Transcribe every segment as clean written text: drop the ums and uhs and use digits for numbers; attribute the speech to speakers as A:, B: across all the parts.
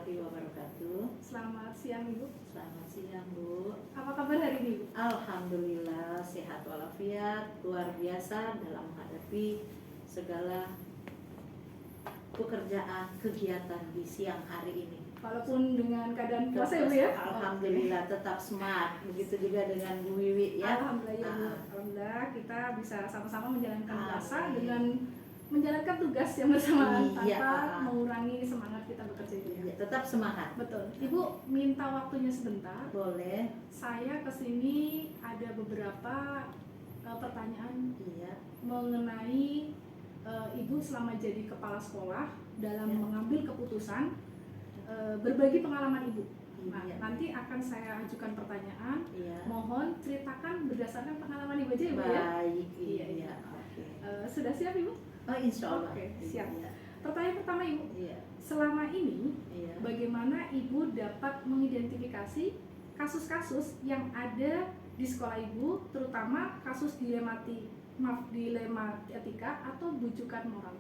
A: warahmatullahi wabarakatuh.
B: Selamat siang Ibu.
A: Selamat siang Bu.
B: Apa kabar hari ini Ibu?
A: Alhamdulillah sehat walafiat, luar biasa dalam menghadapi segala pekerjaan kegiatan di siang hari ini.
B: Walaupun dengan keadaan puasa ya Bu ya?
A: Alhamdulillah tetap smart. Begitu juga dengan Bu Wiwi ya.
B: Alhamdulillah ya Bu. Alhamdulillah kita bisa sama-sama menjalankan puasa
A: Amin.
B: dengan menjalankan tugas yang bersamaan
A: Iya,
B: tanpa mengurangi semangat kita bekerja itu ya.
A: Ya, tetap semangat.
B: Betul. Ibu minta waktunya sebentar.
A: Boleh.
B: Saya kesini ada beberapa pertanyaan
A: Iya.
B: mengenai Ibu selama jadi kepala sekolah dalam
A: Ya.
B: mengambil keputusan, berbagi pengalaman Ibu. Nah,
A: Iya.
B: nanti akan saya ajukan pertanyaan.
A: Iya.
B: Mohon ceritakan berdasarkan pengalaman Ibu aja ya Bu ya.
A: Baik.
B: Iya,
A: Iya. Oke.
B: Sudah siap Ibu?
A: Oh, insya Allah.
B: Oke, siap.
A: Iya.
B: Pertanyaan pertama Ibu,
A: Iya.
B: selama ini
A: Iya.
B: bagaimana Ibu dapat mengidentifikasi kasus-kasus yang ada di sekolah Ibu, terutama kasus dilema etika atau bujukan moral?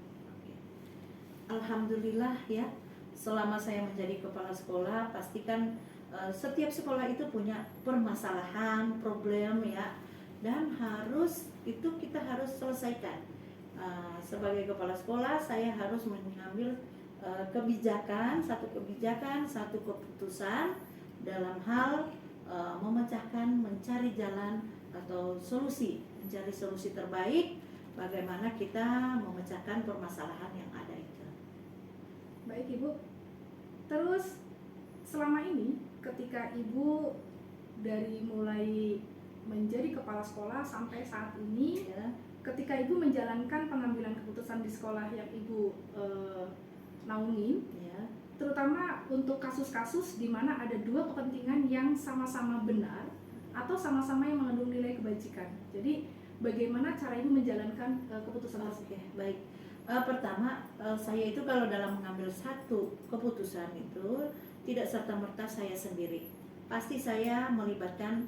A: Alhamdulillah ya, selama saya menjadi kepala sekolah, pastikan setiap sekolah itu punya permasalahan, problem ya, dan kita harus selesaikan. Sebagai kepala sekolah, saya harus mengambil satu keputusan dalam hal mencari jalan atau mencari solusi terbaik bagaimana kita memecahkan permasalahan yang ada itu.
B: Baik Ibu, terus selama ini ketika Ibu dari mulai menjadi kepala sekolah sampai saat ini,
A: Ya.
B: ketika Ibu menjalankan pengambilan keputusan di sekolah yang Ibu naungin,
A: Ya.
B: terutama untuk kasus-kasus di mana ada dua kepentingan yang sama-sama benar atau sama-sama yang mengandung nilai kebajikan. Jadi bagaimana cara Ibu menjalankan keputusan tersebut?
A: Oke, baik. Pertama, saya itu kalau dalam mengambil satu keputusan itu tidak serta-merta saya sendiri. Pasti saya melibatkan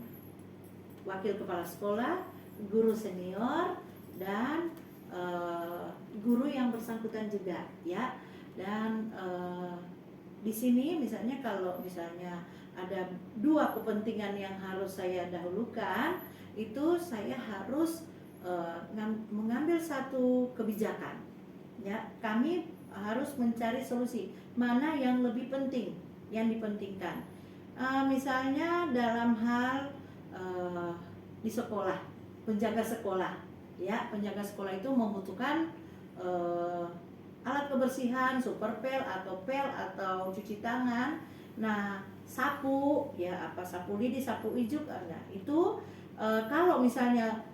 A: wakil kepala sekolah, guru senior, dan guru yang bersangkutan juga, ya. Dan di sini kalau misalnya ada dua kepentingan yang harus saya dahulukan, itu saya harus mengambil satu kebijakan. Ya, kami harus mencari solusi mana yang lebih penting, yang dipentingkan. Misalnya dalam hal di sekolah, penjaga sekolah, ya, penjaga sekolah itu membutuhkan alat kebersihan, super pel atau cuci tangan. Nah, sapu, ya, sapu lidi, sapu ijuk. Nah, itu kalau misalnya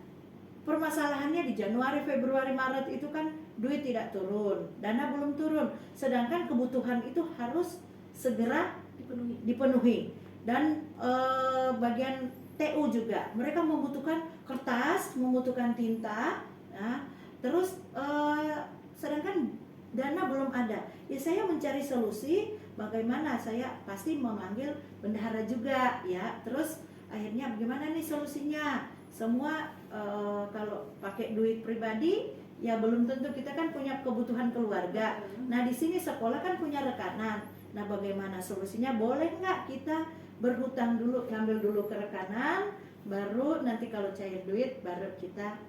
A: permasalahannya di Januari, Februari, Maret itu kan duit tidak turun, dana belum turun, sedangkan kebutuhan itu harus segera dipenuhi. Dan bagian TU juga, mereka membutuhkan kertas, membutuhkan tinta, ya, terus sedangkan dana belum ada. Ya, saya mencari solusi bagaimana, saya pasti memanggil bendahara juga, ya. Terus akhirnya bagaimana nih solusinya? Semua kalau pakai duit pribadi ya belum tentu, kita kan punya kebutuhan keluarga. Nah, di sini sekolah kan punya rekanan. Nah, bagaimana solusinya? Boleh nggak kita berhutang dulu, ngambil dulu ke rekanan, baru nanti kalau cair duit baru kita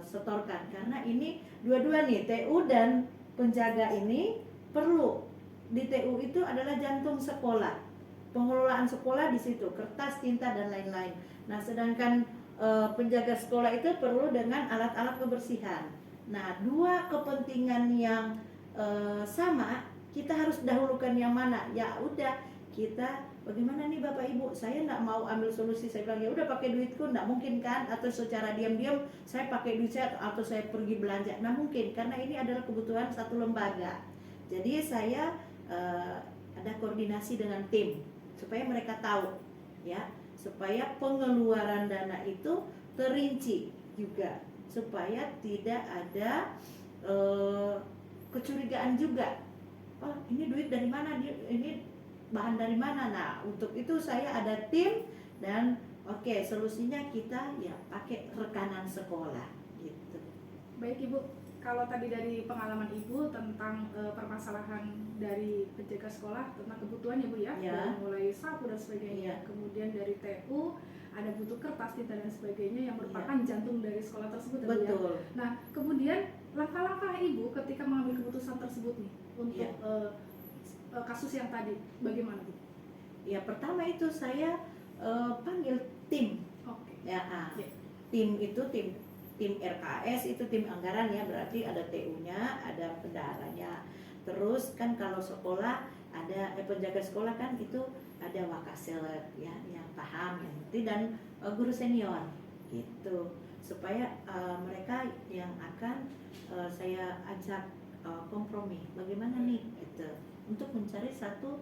A: setorkan. Karena ini dua-dua nih, TU dan penjaga ini perlu. Di TU itu adalah jantung sekolah, pengelolaan sekolah di situ, kertas, tinta dan lain-lain. Nah, sedangkan penjaga sekolah itu perlu dengan alat-alat kebersihan. Nah, dua kepentingan yang sama, kita harus dahulukan yang mana? Ya udah, kita bagaimana nih Bapak Ibu, saya nggak mau ambil solusi, saya bilang ya udah pakai duitku, nggak mungkin kan? Atau secara diam-diam saya pakai duit saya atau saya pergi belanja, nggak mungkin, karena ini adalah kebutuhan satu lembaga. Jadi saya ada koordinasi dengan tim supaya mereka tahu, ya, supaya pengeluaran dana itu terinci juga, supaya tidak ada kecurigaan juga. Oh, ini duit dari mana? Ini bahan dari mana? Nah, untuk itu saya ada tim dan solusinya kita ya pakai rekanan sekolah gitu.
B: Baik Ibu, kalau tadi dari pengalaman Ibu tentang permasalahan dari penjaga sekolah tentang kebutuhan ya Bu ya,
A: Ya.
B: dari mulai sapu dan sebagainya,
A: Iya.
B: kemudian dari TU ada butuh kertas, tinta dan sebagainya yang merupakan jantung dari sekolah tersebut ya Bu ya.
A: Betul.
B: Nah kemudian langkah-langkah Ibu ketika mengambil keputusan tersebut nih untuk kasus yang tadi bagaimana Bu?
A: Ya pertama itu saya panggil tim.
B: Oke.
A: Ya,
B: Ya.
A: tim itu tim RKS itu tim anggaran ya, berarti ada TU-nya, ada bendaharanya. Terus kan kalau sekolah ada penjaga sekolah kan itu ada wakasel ya yang paham yang ngerti dan guru senior gitu. Supaya mereka yang akan saya ajak kompromi bagaimana nih gitu untuk mencari satu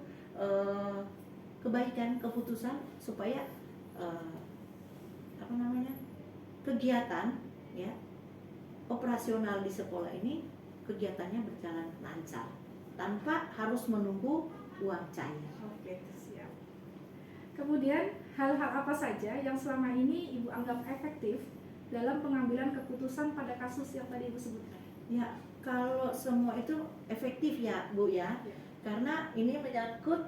A: kebaikan keputusan supaya kegiatan ya operasional di sekolah ini kegiatannya berjalan lancar tanpa harus menunggu uang cair.
B: Oke, siap. Kemudian hal-hal apa saja yang selama ini Ibu anggap efektif dalam pengambilan keputusan pada kasus yang tadi Ibu sebutkan?
A: Ya, kalau semua itu efektif ya Bu ya, karena ini menyangkut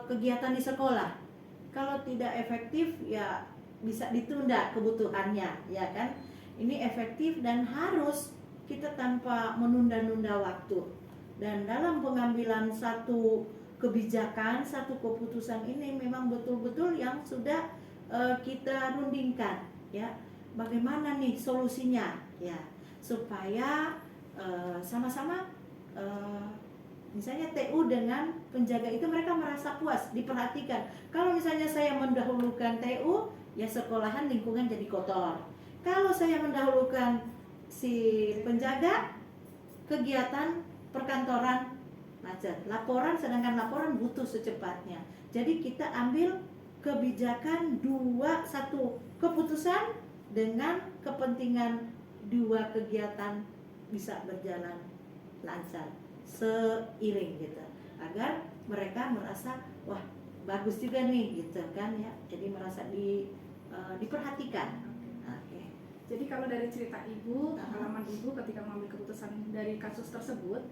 A: kegiatan di sekolah. Kalau tidak efektif ya bisa ditunda kebutuhannya ya kan. Ini efektif dan harus kita tanpa menunda-nunda waktu. Dan dalam pengambilan satu kebijakan, satu keputusan ini memang betul-betul yang sudah kita rundingkan ya. Bagaimana nih solusinya ya, supaya sama-sama misalnya TU dengan penjaga itu mereka merasa puas, diperhatikan. Kalau misalnya saya mendahulukan TU, ya sekolahan lingkungan jadi kotor. Kalau saya mendahulukan si penjaga, kegiatan perkantoran macet. Laporan, sedangkan laporan butuh secepatnya. Jadi kita ambil kebijakan satu keputusan dengan kepentingan dua kegiatan bisa berjalan lancar seiring gitu, agar mereka merasa wah bagus juga nih gitu kan ya, jadi merasa diperhatikan. Oke.
B: Jadi kalau dari cerita Ibu, pengalaman Ibu ketika mengambil keputusan dari kasus tersebut,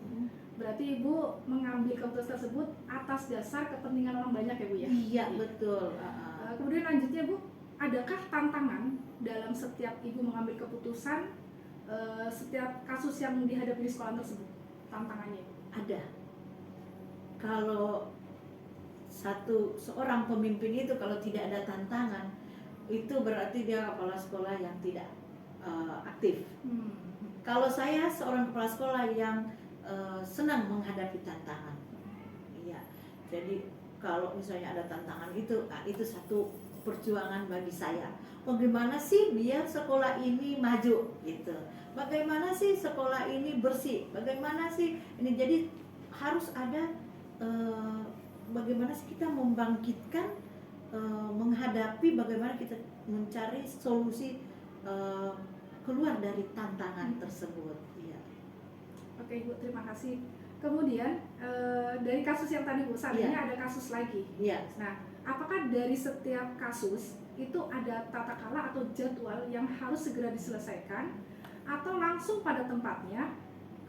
B: berarti Ibu mengambil keputusan tersebut atas dasar kepentingan orang banyak ya Bu ya?
A: Iya betul.
B: Kemudian lanjutnya Bu, adakah tantangan dalam setiap Ibu mengambil keputusan setiap kasus yang dihadapi di sekolah tersebut? Tantangannya
A: ada. Kalau seorang pemimpin itu kalau tidak ada tantangan, itu berarti dia kepala sekolah yang tidak aktif. Kalau saya seorang kepala sekolah yang senang menghadapi tantangan. Iya. Jadi kalau misalnya ada tantangan itu satu perjuangan bagi saya. Bagaimana sih biar sekolah ini maju gitu? Bagaimana sih sekolah ini bersih? Bagaimana sih ini? Jadi harus ada bagaimana sih kita membangkitkan, menghadapi, bagaimana kita mencari solusi keluar dari tantangan tersebut. Iya.
B: Oke Bu, terima kasih. Kemudian dari kasus yang tadi Bu, saat ini ada kasus lagi.
A: Iya.
B: Nah, apakah dari setiap kasus itu ada tata kala atau jadwal yang harus segera diselesaikan, atau langsung pada tempatnya?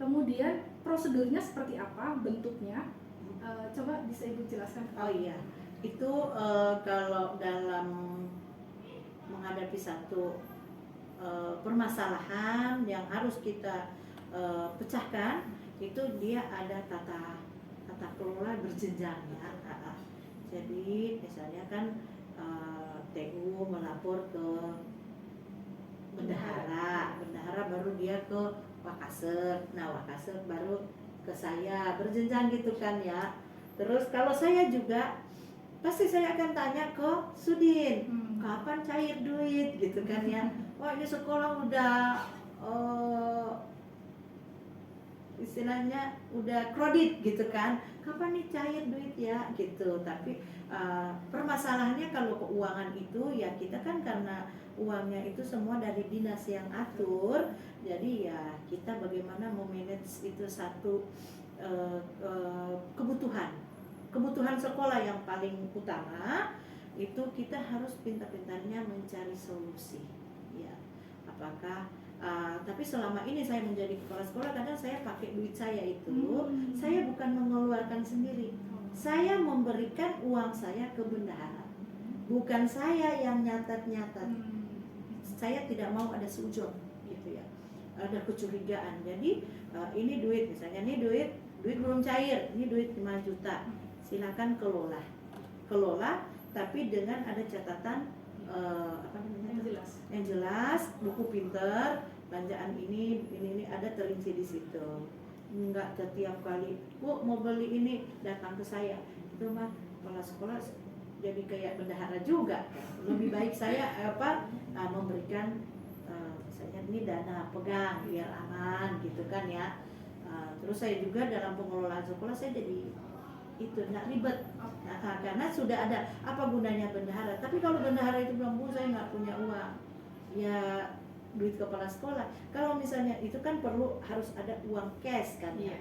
B: Kemudian prosedurnya seperti apa, bentuknya? Coba bisa Ibu jelaskan.
A: Oh iya, itu kalau dalam menghadapi satu permasalahan yang harus kita pecahkan, itu dia ada tata kelola berjenjang ya. Jadi misalnya kan TU melapor ke bendahara baru dia ke wakasek, nah wakasek baru ke saya, berjenjang gitu kan ya. Terus kalau saya juga pasti saya akan tanya ke Sudin, kapan cair duit gitu kan ya. Wah ini sekolah udah istilahnya udah kredit gitu kan, kapan nih cair duit ya gitu. Tapi permasalahannya kalau keuangan itu ya kita kan karena uangnya itu semua dari dinas yang atur, jadi ya kita bagaimana memanage itu satu kebutuhan sekolah yang paling utama itu kita harus pintar-pintarnya mencari solusi ya. Apakah Tapi selama ini saya menjadi kepala sekolah, kadang saya pakai duit saya itu, saya bukan mengeluarkan sendiri, saya memberikan uang saya ke bendahara, bukan saya yang nyatat-nyatat. Saya tidak mau ada sujud gitu ya, ada kecurigaan. Jadi ini duit, misalnya ini duit belum cair, ini duit 5 juta, silakan kelola, tapi dengan ada catatan apa namanya, yang jelas, buku pinter, belanjaan ini ada terinci di situ. Enggak setiap kali, Bu mau beli ini datang ke saya, itu mah kepala sekolah jadi kayak bendahara juga. Lebih baik saya memberikan misalnya ini dana pegang biar aman gitu kan ya. Terus saya juga dalam pengelolaan sekolah saya jadi itu nggak ribet. Karena sudah ada, apa gunanya bendahara. Tapi kalau bendahara itu bilang, Bu saya nggak punya uang, ya duit kepala sekolah. Kalau misalnya itu kan harus ada uang cash kan ya.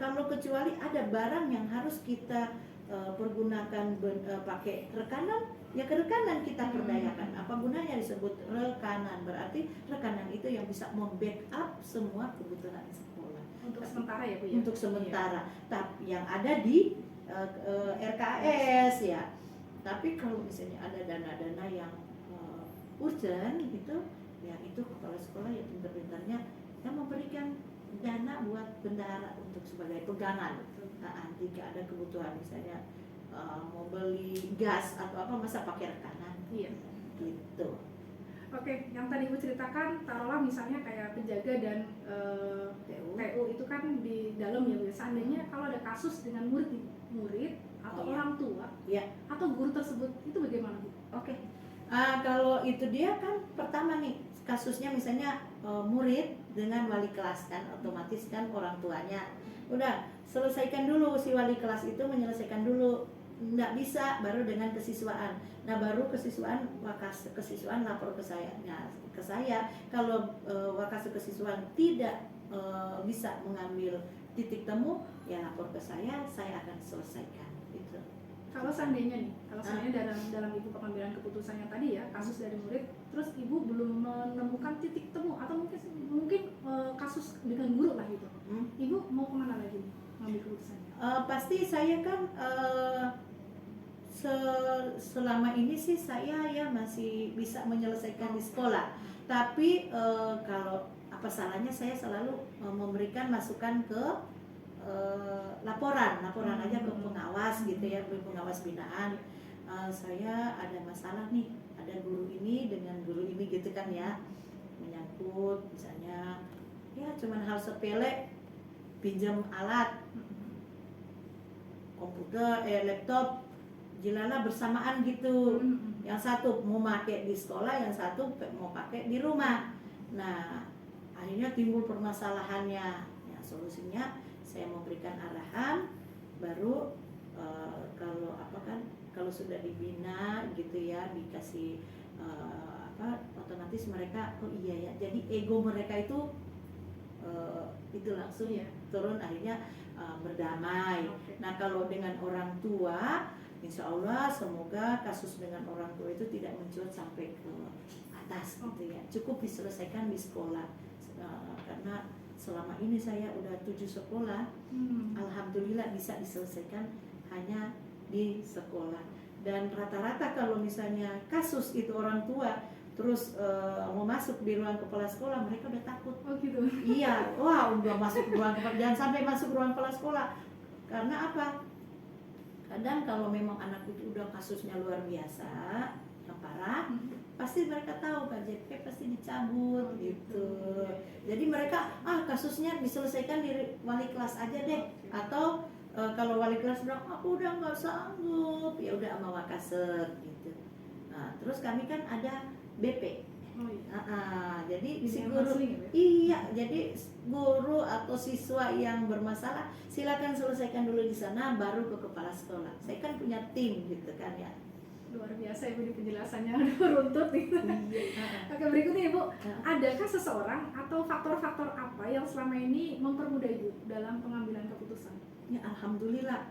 A: Kalau kecuali ada barang yang harus kita pergunakan pakai rekanan, ya ke rekanan kita perdayakan. Apa gunanya disebut rekanan? Berarti rekanan itu yang bisa membackup semua kebutuhan sekolah.
B: Untuk sementara ya Bu ya?
A: Untuk sementara. Tapi yang ada di RKS ya. Tapi kalau misalnya ada dana-dana yang urgent gitu, ya itu kepala sekolah ya pintar-pintarnya yang memberikan dana buat bendahara untuk sebagai pegangan. Jika ada kebutuhan misalnya mau beli gas atau apa, masa pakai rekanan.
B: Iya.
A: Gitu.
B: Oke, yang tadi Ibu ceritakan, taruhlah misalnya kayak penjaga dan TU itu kan di dalam ya Bu. Seandainya kalau ada kasus dengan murid atau orang tua atau guru tersebut, itu bagaimana Bu?
A: Oke. Kalau itu dia kan pertama nih kasusnya misalnya murid dengan wali kelas kan, otomatis kan orang tuanya udah selesaikan dulu, si wali kelas itu menyelesaikan dulu, nggak bisa baru dengan kesiswaan. Nah baru kesiswaan lapor ke saya. Nah ke saya kalau wakase kesiswaan tidak bisa mengambil titik temu, ya lapor ke saya akan selesaikan itu.
B: Kalau seandainya dalam Ibu pengambilan keputusannya tadi ya, kasus dari murid, terus Ibu belum menemukan titik temu atau mungkin kasus dengan guru lah gitu, Ibu mau kemana lagi mengambil keputusannya?
A: Pasti saya kan selama ini sih saya ya masih bisa menyelesaikan di sekolah. Tapi kalau apa salahnya saya selalu memberikan masukan ke laporan aja ke pengawas gitu ya, pengawas binaan. Saya ada masalah nih, ada guru ini dengan guru ini gitu kan ya, menyangkut misalnya ya cuman hal sepele, pinjam alat komputer, laptop, jilala bersamaan gitu. Yang satu mau pakai di sekolah, yang satu mau pakai di rumah. Nah akhirnya timbul permasalahannya. Ya, solusinya saya memberikan arahan, baru kalau sudah dibina gitu ya, dikasih otomatis mereka oh iya ya, jadi ego mereka itu langsung turun, akhirnya berdamai. Nah kalau dengan orang tua, insya Allah semoga kasus dengan orang tua itu tidak mencuat sampai ke atas gitu ya, cukup diselesaikan di sekolah. Karena selama ini saya udah 7 sekolah, alhamdulillah bisa diselesaikan hanya di sekolah. Dan rata-rata kalau misalnya kasus itu orang tua terus mau masuk di ruang kepala sekolah, mereka udah takut.
B: Oh gitu.
A: Iya, wah udah masuk ruang kepala, jangan sampai masuk ruang kepala sekolah. Karena apa? Kadang kalau memang anak itu udah kasusnya luar biasa, yang parah, pasti mereka tahu KJP pasti dicabut gitu. Jadi mereka kasusnya diselesaikan di wali kelas aja deh, atau kalau wali kelas bilang aku udah nggak sanggup, ya udah sama Wakaser gitu. Nah terus kami kan ada BP. Jadi si guru, jadi guru atau siswa yang bermasalah silakan selesaikan dulu di sana, baru ke kepala sekolah. Saya kan punya tim gitu kan ya.
B: Luar biasa Ibu di penjelasannya, runtut nih. Oke, berikutnya Ibu, adakah seseorang atau faktor-faktor apa yang selama ini mempermudah Ibu dalam pengambilan keputusan?
A: Ya alhamdulillah,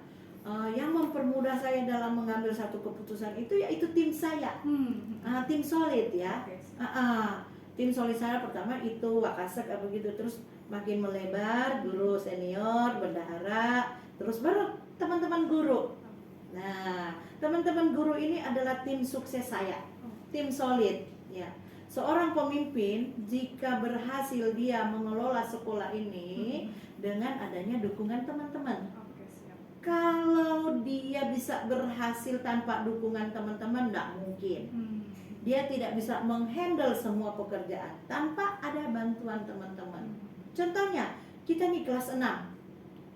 A: yang mempermudah saya dalam mengambil satu keputusan itu yaitu tim saya, tim solid ya. Tim solid saya pertama itu Wakasek apa gitu, terus makin melebar, guru senior, bendahara, terus baru teman-teman guru. Nah, teman-teman guru ini adalah tim sukses saya, tim solid ya. Seorang pemimpin jika berhasil dia mengelola sekolah ini dengan adanya dukungan teman-teman.
B: Oke, siap.
A: Kalau dia bisa berhasil tanpa dukungan teman-teman, tidak mungkin. Dia tidak bisa menghandle semua pekerjaan tanpa ada bantuan teman-teman. Contohnya, kita nih kelas 6.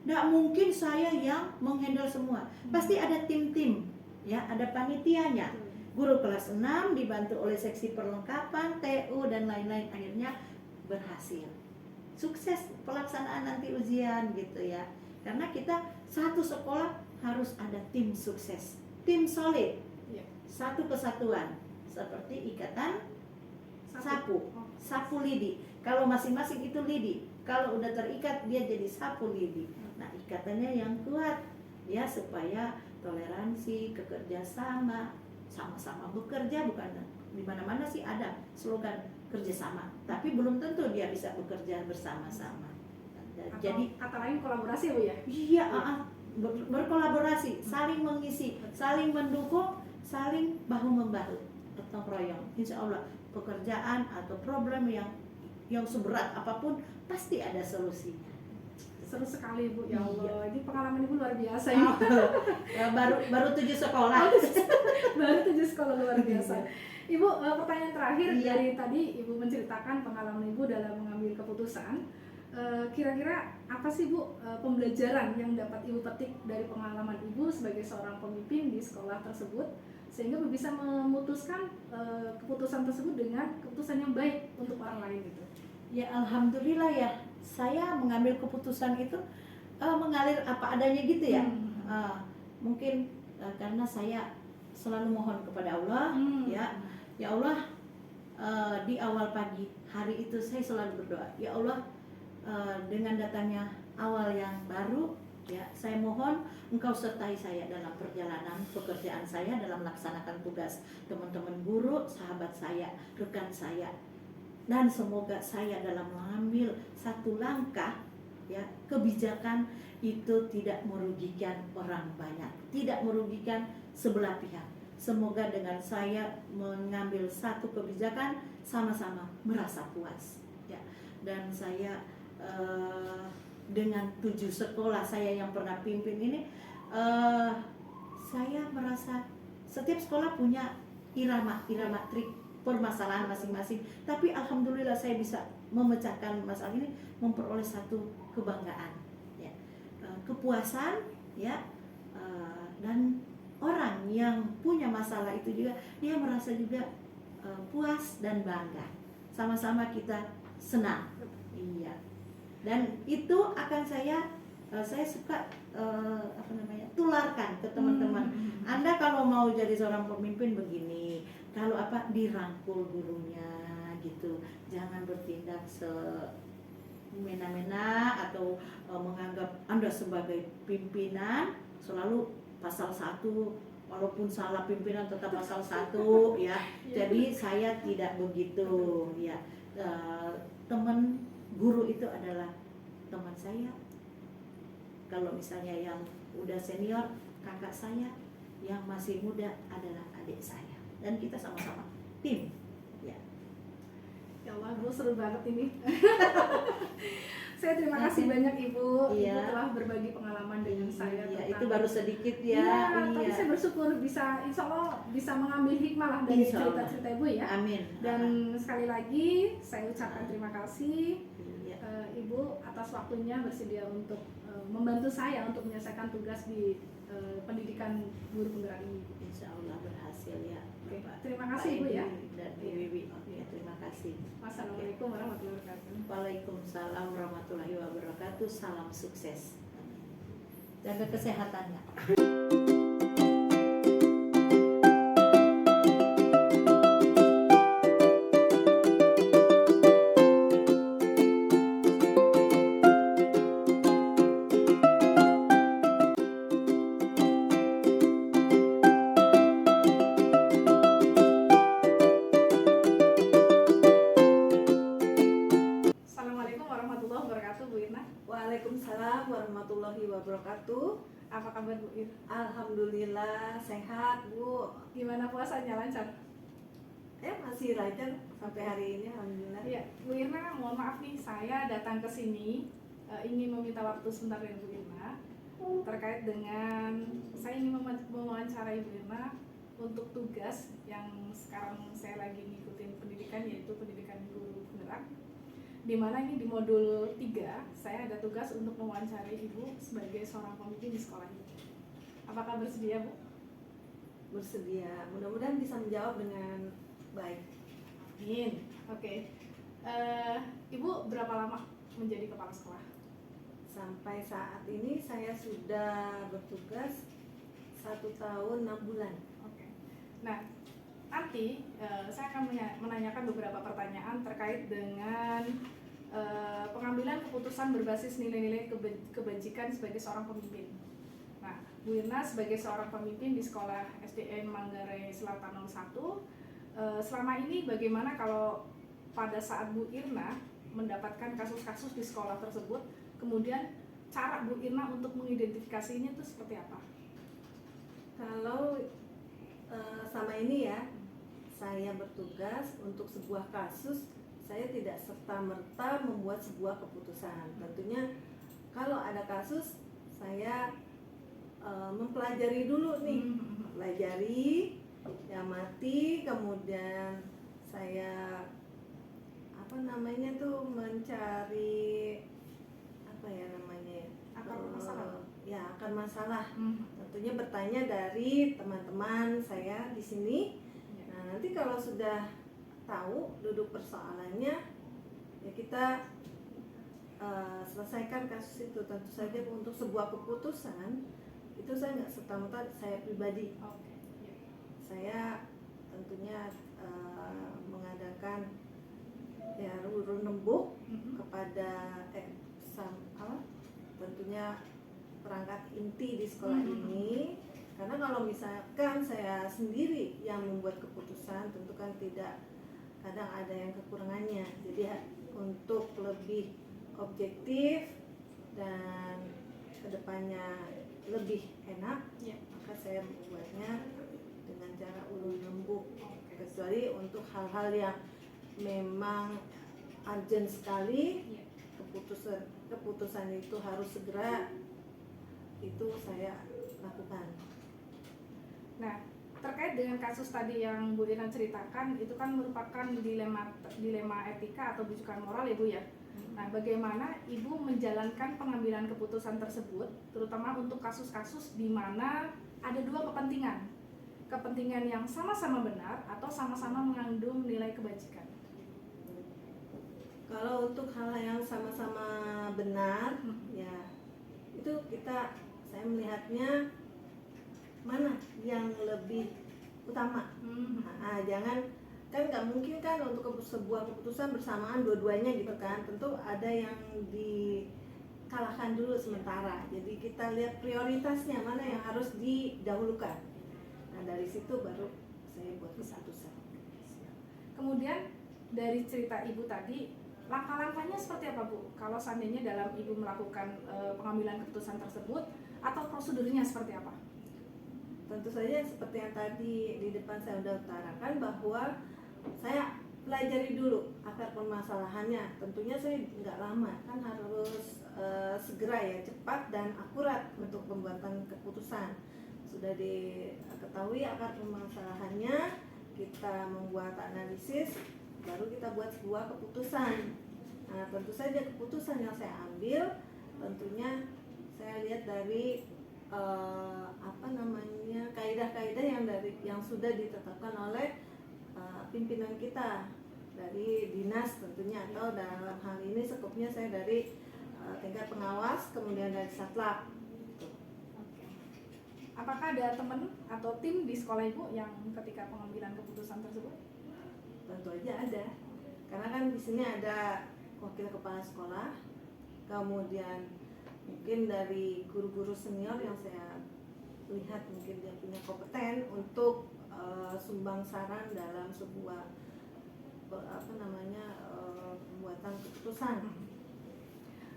A: Tidak mungkin saya yang menghandle semua. Pasti ada tim-tim, ya, ada panitianya. Guru kelas 6 dibantu oleh seksi perlengkapan, TU dan lain-lain, akhirnya berhasil. Sukses pelaksanaan nanti ujian gitu ya. Karena kita satu sekolah harus ada tim sukses, tim solid, satu kesatuan. Seperti ikatan sapu lidi. Kalau masing-masing itu lidi, kalau udah terikat dia jadi sapu lidi. Nah, ikatannya yang kuat ya, supaya toleransi, kekerjasama, sama-sama bekerja. Bukan di mana-mana sih ada slogan kerjasama, tapi belum tentu dia bisa bekerja bersama-sama. Jadi
B: kata lain kolaborasi Bu ya?
A: Iya, berkolaborasi, saling mengisi, saling mendukung, saling bahu-membahu, gotong royong. Insya Allah pekerjaan atau problem yang seberat apapun pasti ada solusinya.
B: Seru sekali Bu, ya Allah.
A: Iya.
B: Ini pengalaman Ibu luar biasa ya.
A: Ya, baru 7 sekolah.
B: Baru 7 sekolah luar biasa. Ibu, pertanyaan terakhir.
A: Iya.
B: Dari tadi Ibu menceritakan pengalaman Ibu dalam mengambil keputusan. Kira-kira apa sih Bu pembelajaran yang dapat Ibu petik dari pengalaman Ibu sebagai seorang pemimpin di sekolah tersebut, sehingga Ibu bisa memutuskan keputusan tersebut dengan keputusan yang baik untuk orang lain gitu?
A: Ya, alhamdulillah ya, saya mengambil keputusan itu mengalir apa adanya gitu ya. Mungkin karena saya selalu mohon kepada Allah, ya Allah, di awal pagi hari itu saya selalu berdoa, ya Allah, dengan datangnya awal yang baru, ya, saya mohon Engkau sertai saya dalam perjalanan pekerjaan saya, dalam melaksanakan tugas teman-teman guru, sahabat saya, rekan saya, dan semoga saya dalam mengambil satu langkah, ya, kebijakan itu tidak merugikan orang banyak, tidak merugikan sebelah pihak. Semoga dengan saya mengambil satu kebijakan sama-sama merasa puas, ya. Dan saya dengan 7 sekolah saya yang pernah pimpin ini, saya merasa setiap sekolah punya irama trik permasalahan masing-masing, tapi alhamdulillah saya bisa memecahkan masalah ini, memperoleh satu kebanggaan, ya, kepuasan, ya, dan orang yang punya masalah itu juga dia merasa juga puas dan bangga, sama-sama kita senang, iya. Dan itu akan saya suka tularkan ke teman-teman. Anda kalau mau jadi seorang pemimpin begini, kalau dirangkul gurunya gitu, jangan bertindak semena-mena atau menganggap Anda sebagai pimpinan selalu pasal 1, walaupun salah pimpinan tetap pasal 1 ya. Jadi saya tidak begitu ya. Teman guru itu adalah teman saya. Kalau misalnya yang udah senior, kakak saya, yang masih muda adalah adik saya. Dan kita sama-sama tim. Ya.
B: Ya Allah, Bu, seru banget ini. Saya terima kasih banyak Ibu. Ibu telah berbagi pengalaman dengan saya.
A: Itu baru sedikit ya.
B: Tapi saya bersyukur bisa, insya Allah bisa mengambil hikmah lah dari cerita-cerita Ibu ya.
A: Amin.
B: Dan sekali lagi saya ucapkan terima kasih Ibu atas waktunya bersedia untuk membantu saya untuk menyelesaikan tugas di pendidikan guru penggerak ini.
A: Insya Allah berhasil ya.
B: Oke, terima kasih Ibu ya.
A: Dan Bibi. Terima kasih.
B: Wassalamualaikum warahmatullahi wabarakatuh.
A: Waalaikumsalam warahmatullahi wabarakatuh. Salam sukses. Jaga kesehatannya. wabarakatuh.
B: Apa kabar Bu Ir?
A: Alhamdulillah sehat Bu.
B: Gimana puasanya, lancar?
A: Masih lancar sampai hari ini alhamdulillah.
B: Iya, Bu Irna, mohon maaf nih, saya datang ke sini ingin meminta waktu sebentar dengan Bu Irna terkait dengan saya ingin mewawancarai Bu Irna untuk tugas yang sekarang saya lagi ngikutin pendidikan, yaitu pendidikan guru penggerak, di mana ini di modul 3 saya ada tugas untuk mewawancarai Ibu sebagai seorang pemimpin di sekolah ini. Apakah bersedia Bu?
A: Bersedia, mudah-mudahan bisa menjawab dengan baik.
B: Amin. Oke. Ibu berapa lama menjadi kepala sekolah?
A: Sampai saat ini saya sudah bertugas 1 tahun 6 bulan.
B: Oke. Nah, nanti saya akan menanyakan beberapa pertanyaan terkait dengan pengambilan keputusan berbasis nilai-nilai kebajikan sebagai seorang pemimpin. Nah, Bu Irna sebagai seorang pemimpin di sekolah SDN Manggarai Selatan 01, selama ini bagaimana kalau pada saat Bu Irna mendapatkan kasus-kasus di sekolah tersebut, kemudian cara Bu Irna untuk mengidentifikasinya itu seperti apa?
A: Kalau sama ini ya, saya bertugas untuk sebuah kasus, saya tidak serta-merta membuat sebuah keputusan. Tentunya kalau ada kasus, saya mempelajari dulu nih, pelajari, amati, kemudian saya mencari
B: Akar masalah.
A: Akar masalah. Tentunya bertanya dari teman-teman saya di sini. Nah, nanti kalau sudah tahu duduk persoalannya, ya kita selesaikan kasus itu. Tentu saja untuk sebuah keputusan itu saya nggak serta-merta saya pribadi. Saya tentunya mengadakan urun rembuk kepada tentunya perangkat inti di sekolah ini, karena kalau misalkan saya sendiri yang membuat keputusan, tentu kan tidak, kadang ada yang kekurangannya. Jadi untuk lebih objektif dan kedepannya lebih enak, maka saya membuatnya dengan cara ulun rembuk. Kecuali untuk hal-hal yang memang urgent sekali, keputusan itu harus segera, itu saya lakukan.
B: Nah, terkait dengan kasus tadi yang Bu Irna ceritakan, itu kan merupakan dilema etika atau bujukan moral ya Bu ya. Nah, bagaimana Ibu menjalankan pengambilan keputusan tersebut, terutama untuk kasus-kasus di mana ada dua kepentingan, kepentingan yang sama-sama benar atau sama-sama mengandung nilai kebajikan?
A: Kalau untuk hal yang sama-sama benar, ya itu saya melihatnya mana yang lebih utama. Jangan, kan nggak mungkin kan untuk sebuah keputusan bersamaan dua-duanya gitu kan. Tentu ada yang dikalahkan dulu sementara. Jadi kita lihat prioritasnya mana yang harus didahulukan. Nah, dari situ baru saya buat keputusan.
B: Kemudian dari cerita Ibu tadi, langkah-langkahnya seperti apa Bu? Kalau seandainya dalam Ibu melakukan pengambilan keputusan tersebut, atau prosedurnya seperti apa?
A: Tentu saja seperti yang tadi di depan saya sudah utarakan, bahwa saya pelajari dulu akar permasalahannya. Tentunya saya nggak lama, kan harus segera ya, cepat dan akurat untuk pembuatan keputusan. Sudah diketahui akar permasalahannya, kita membuat analisis, baru kita buat sebuah keputusan. Nah, tentu saja keputusan yang saya ambil, tentunya saya lihat dari kaidah-kaidah yang sudah ditetapkan oleh pimpinan kita dari dinas tentunya, atau dalam hal ini skopnya saya dari tingkat pengawas, kemudian dari satlak.
B: Apakah ada teman atau tim di sekolah Ibu yang ketika pengambilan keputusan tersebut?
A: Tentu aja ada, karena kan di sini ada wakil kepala sekolah, kemudian mungkin dari guru-guru senior yang saya lihat mungkin dia punya kompeten untuk sumbang saran dalam sebuah pembuatan keputusan.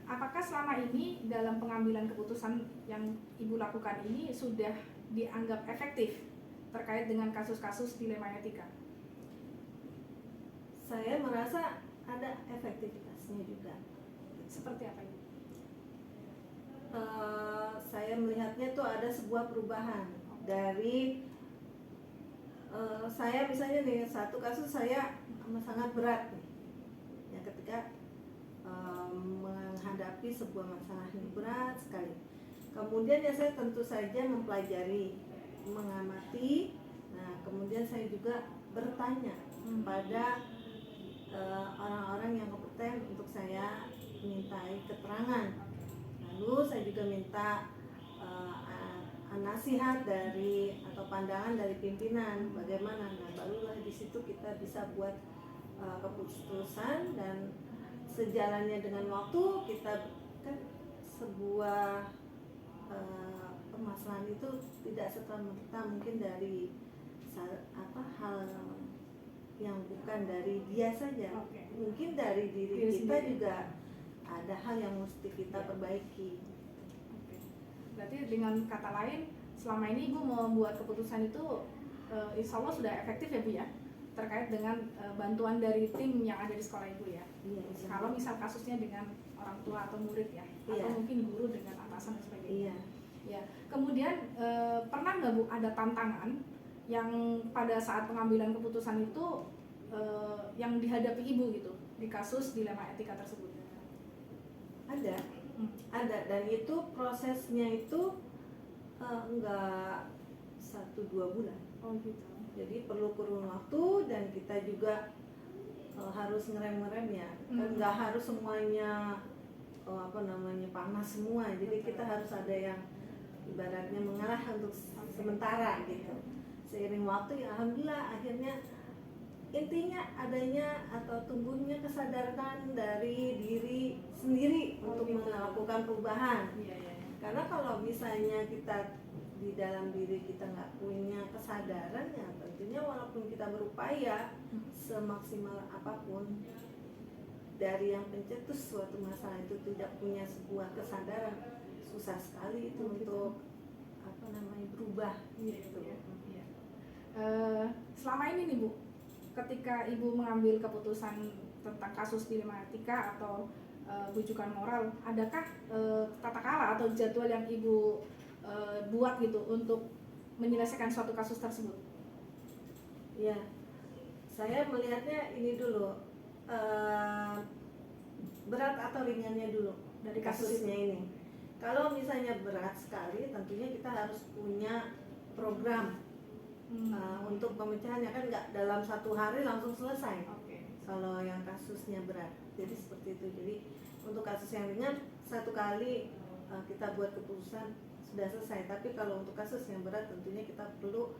B: apakah selama ini dalam pengambilan keputusan yang Ibu lakukan ini sudah dianggap efektif terkait dengan kasus-kasus dilema etika?
A: Saya merasa ada efektivitasnya juga.
B: Seperti apa Ibu?
A: Saya melihatnya tuh ada sebuah perubahan dari saya misalnya nih, satu kasus saya sangat berat nih, ya ketika menghadapi sebuah masalah yang berat sekali. Kemudian ya saya tentu saja mempelajari, mengamati. Nah kemudian saya juga bertanya pada orang-orang yang kompeten untuk saya mintai keterangan. Lalu saya juga minta nasihat dari atau pandangan dari pimpinan bagaimana. Nah barulah di situ kita bisa buat keputusan, dan sejalannya dengan waktu kita kan sebuah permasalahan itu tidak serta-merta mungkin dari hal yang bukan dari dia saja. Mungkin dari diri kita juga ada hal yang mesti kita perbaiki.
B: Berarti dengan kata lain, selama ini Ibu membuat keputusan itu insya Allah sudah efektif ya Bu ya, terkait dengan bantuan dari tim yang ada di sekolah Ibu ya.
A: Iya,
B: kalau misal kasusnya dengan orang tua atau murid ya,
A: iya,
B: atau mungkin guru dengan atasan dan sebagainya.
A: Iya.
B: Ya. Kemudian pernah nggak Bu ada tantangan yang pada saat pengambilan keputusan itu yang dihadapi Ibu gitu di kasus dilema etika tersebut?
A: Ada, dan itu prosesnya itu enggak 1-2 bulan.
B: Oh gitu.
A: Jadi perlu kurun waktu, dan kita juga harus ngerem-ngeremnya. Kan nggak harus semuanya panas semua. Jadi kita harus ada yang ibaratnya mengalah untuk sementara gitu. Seiring waktu ya alhamdulillah akhirnya intinya adanya atau tumbuhnya kesadaran dari diri sendiri untuk melakukan perubahan. Karena kalau misalnya kita di dalam diri kita nggak punya kesadaran, ya tentunya walaupun kita berupaya semaksimal apapun, dari yang pencetus suatu masalah itu tidak punya sebuah kesadaran, susah sekali itu untuk berubah gitu.
B: Selama ini nih Bu, ketika Ibu mengambil keputusan tentang kasus dilema etika atau rujukan moral, adakah tata cara atau jadwal yang Ibu buat gitu untuk menyelesaikan suatu kasus tersebut?
A: Ya, saya melihatnya ini dulu, berat atau ringannya dulu dari kasusnya ini. Kalau misalnya berat sekali, tentunya kita harus punya program untuk pemecahannya, kan nggak dalam 1 hari langsung selesai. Kalau yang kasusnya berat, jadi seperti itu. Jadi untuk kasus yang ringan 1 kali kita buat keputusan sudah selesai. Tapi kalau untuk kasus yang berat, tentunya kita perlu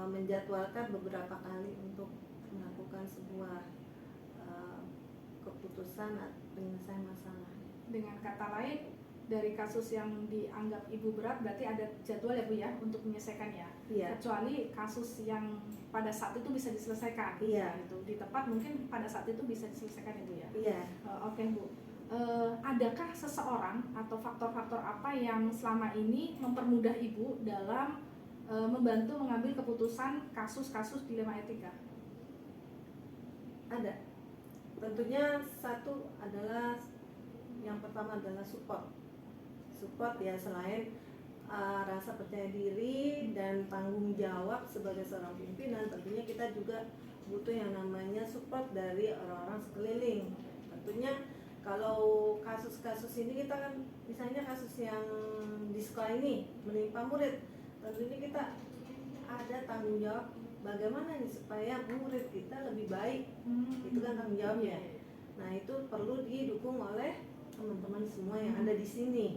A: menjadwalkan beberapa kali untuk melakukan sebuah keputusan penyelesaian masalah.
B: Dengan kata lain, dari kasus yang dianggap Ibu berat berarti ada jadwal ya Bu ya untuk menyelesaikannya.
A: Iya.
B: Kecuali kasus yang pada saat itu bisa diselesaikan.
A: Iya.
B: Gitu. Di tempat mungkin pada saat itu bisa diselesaikan ya Bu ya.
A: Iya.
B: Oke Bu. Adakah seseorang atau faktor-faktor apa yang selama ini mempermudah Ibu dalam membantu mengambil keputusan kasus-kasus dilema etika?
A: Ada. Tentunya satu adalah, yang pertama adalah support ya, selain rasa percaya diri dan tanggung jawab sebagai seorang pimpinan, tentunya kita juga butuh yang namanya support dari orang-orang sekeliling. Tentunya kalau kasus-kasus ini kita kan, misalnya kasus yang di sekolah ini menimpa murid, tentunya kita ada tanggung jawab bagaimana nih supaya murid kita lebih baik. Itu kan tanggung jawabnya. Nah itu perlu didukung oleh teman-teman semua yang ada di sini.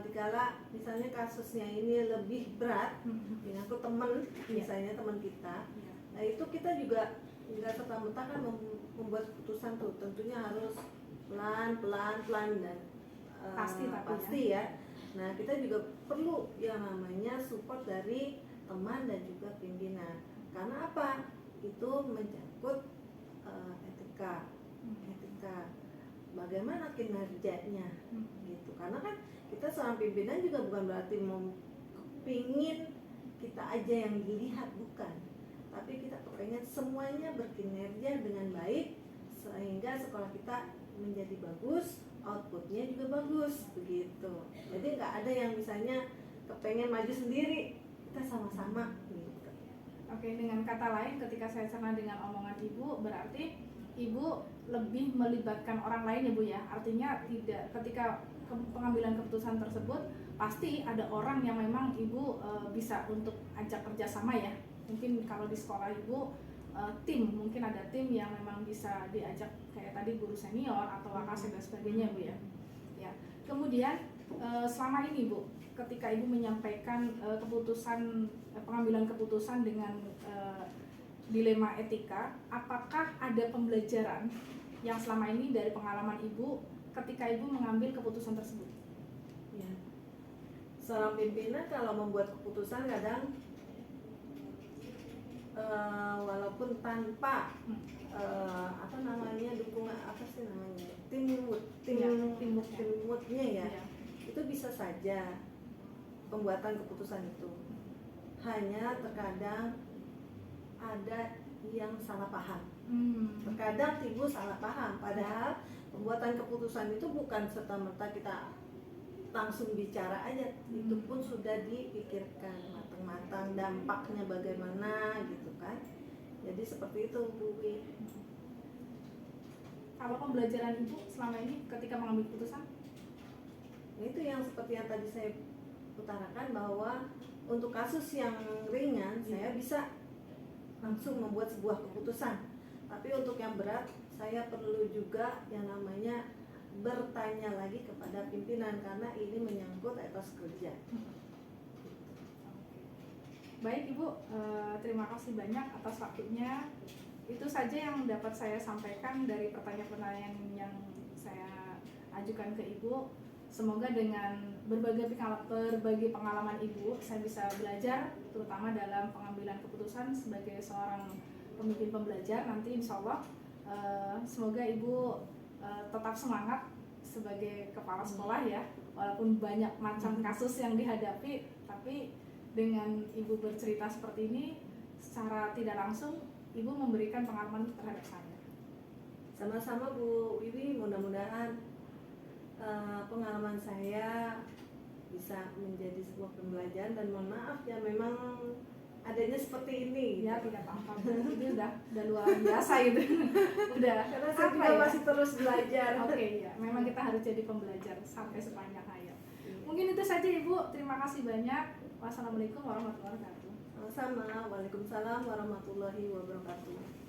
A: Dikala misalnya kasusnya ini lebih berat, menyangkut teman, misalnya teman kita, nah itu kita juga nggak serta-merta kan membuat keputusan tuh, tentunya harus pelan dan pasti ya. Nah kita juga perlu yang namanya support dari teman dan juga pimpinan. Karena apa? Itu menyangkut etika.
C: bagaimana kinerjanya gitu. Karena kan kita seorang pimpinan juga bukan berarti mau pingin kita aja yang dilihat, bukan, tapi kita kepengen semuanya berkinerja dengan baik sehingga sekolah kita menjadi bagus, outputnya juga bagus begitu. Jadi nggak ada yang misalnya kepengen maju sendiri, kita sama-sama gitu.
B: Oke, dengan kata lain ketika saya cerna dengan omongan Ibu, berarti Ibu lebih melibatkan orang lain ya Bu ya. Artinya tidak, ketika pengambilan keputusan tersebut pasti ada orang yang memang Ibu bisa untuk ajak kerjasama ya. Mungkin kalau di sekolah Ibu tim, mungkin ada tim yang memang bisa diajak kayak tadi guru senior atau wakasek dan sebagainya Bu ya. Ya. Kemudian selama ini Bu, ketika Ibu menyampaikan pengambilan keputusan dengan dilema etika, apakah ada pembelajaran yang selama ini dari pengalaman Ibu ketika Ibu mengambil keputusan tersebut?
C: Ya. Seorang pimpinan kalau membuat keputusan kadang walaupun tanpa dukungan teamworknya ya, itu bisa saja pembuatan keputusan itu hanya terkadang ada yang salah paham. Terkadang timbul salah paham, padahal pembuatan keputusan itu bukan serta-merta kita langsung bicara aja, itu pun sudah dipikirkan matang-matang dampaknya bagaimana gitu kan. Jadi seperti itu Bu.
B: Kalau pembelajaran Ibu selama ini ketika mengambil keputusan?
C: Itu yang seperti yang tadi saya utarakan, bahwa untuk kasus yang ringan saya bisa langsung membuat sebuah keputusan, tapi untuk yang berat saya perlu juga yang namanya bertanya lagi kepada pimpinan karena ini menyangkut etos kerja.
B: Baik Ibu, terima kasih banyak atas waktunya. Itu saja yang dapat saya sampaikan dari pertanyaan-pertanyaan yang saya ajukan ke Ibu. Semoga dengan berbagai pengalaman Ibu, saya bisa belajar terutama dalam pengambilan keputusan sebagai seorang pemimpin pembelajar. Nanti insya Allah semoga Ibu tetap semangat sebagai kepala sekolah ya, walaupun banyak macam kasus yang dihadapi, tapi dengan Ibu bercerita seperti ini secara tidak langsung Ibu memberikan pengalaman terhadap saya.
C: Sama-sama Bu Wiwi, mudah-mudahan pengalaman saya bisa menjadi sebuah pembelajaran, dan mohon maaf ya memang adanya seperti ini.
B: Ya tidak apa-apa, itu udah luar biasa gitu. Udah,
C: Karena saya juga masih terus belajar.
B: Oke ya, memang kita harus jadi pembelajar sampai sepanjang hayat. Mungkin itu saja Ibu, terima kasih banyak. Wassalamualaikum warahmatullahi wabarakatuh.
C: Sama-sama, waalaikumsalam warahmatullahi wabarakatuh.